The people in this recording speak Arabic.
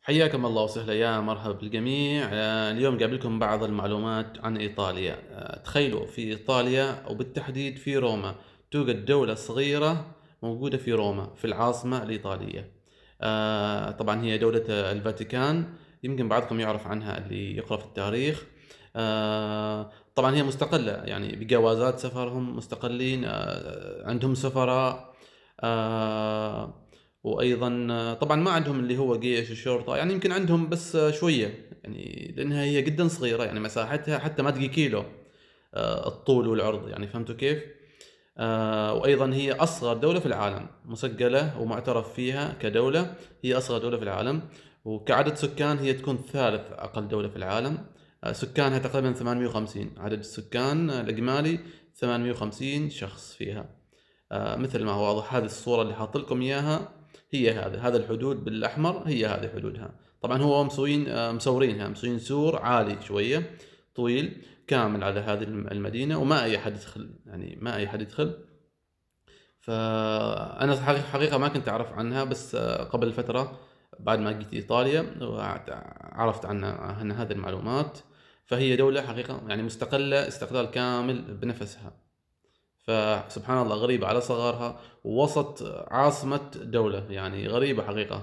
حياكم الله وسهلا، يا مرحبا بالجميع. اليوم قابلكم بعض المعلومات عن إيطاليا. تخيلوا في إيطاليا وبالتحديد في روما توجد دولة صغيرة موجودة في روما في العاصمة الإيطالية. طبعا هي دولة الفاتيكان. يمكن بعضكم يعرف عنها اللي يقرأ في التاريخ. طبعا هي مستقلة، يعني بجوازات سفرهم مستقلين، عندهم سفراء. آه، وايضا طبعا ما عندهم اللي هو جيش الشرطه، يعني يمكن عندهم بس شويه، يعني لانها هي جدا صغيره، يعني مساحتها حتى ما تجي كيلو، الطول والعرض، يعني فهمتوا كيف. وايضا هي اصغر دوله في العالم، مسجله ومعترف فيها كدوله. هي اصغر دوله في العالم، وكعدد سكان هي تكون ثالث اقل دوله في العالم. سكانها تقريبا 850، عدد السكان الاجمالي 850 شخص فيها. مثل ما هو واضح، هذه الصورة اللي حاط لكم إياها هي هذا الحدود بالأحمر، هي هذه حدودها. طبعا هو مسوين مسورينها، مسوين سور عالي شوية طويل كامل على هذه المدينة، وما أي أحد يدخل، يعني ما أي أحد يدخل. فأنا حقيقة ما كنت أعرف عنها، بس قبل فترة بعد ما جيت إيطاليا عرفت عن هذه المعلومات. فهي دولة حقيقة يعني مستقلة استقلال كامل بنفسها. فسبحان الله، غريبة على صغرها ووسط عاصمة دولة، يعني غريبة حقيقة.